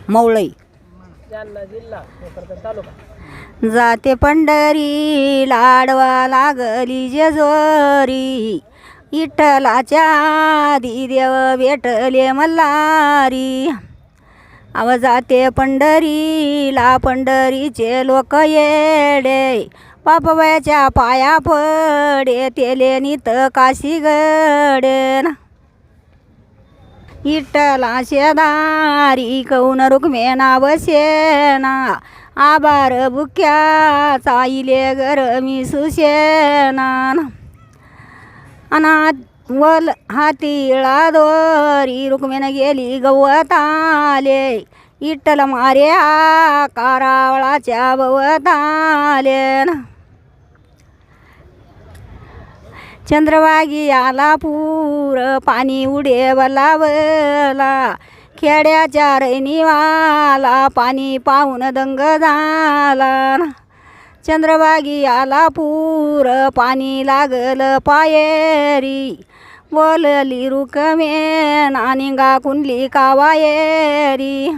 मवळई. जाते पंढरी लाडवा लागली जेजोरी, विठ्ठलाच्या आधी देव भेटले मल्हारी. अव जाते पंढरीला पंढरीचे लोक येडे, बापबायाच्या पाया पडे तेले नित काशी गडे. विठ्ठला शेदारी कौन रुक्मेना बसेना, आबार बुक्या चाईले गरमी सुशेना. अनाथ वल हातीळा दोरी रुक्मेन गेली गवताले, विठ्ठल मार्या कारावळाच्या भवताले. चंद्रभागी आला पूर पाणी उडे बलावला, खेड्याच्या रैनीवाला पाणी पाहून दंग झाला. चंद्रभागी आला पूर पाणी लागल पायरी, बोलली रुक्मेन निंगा कुंडली कावायरी.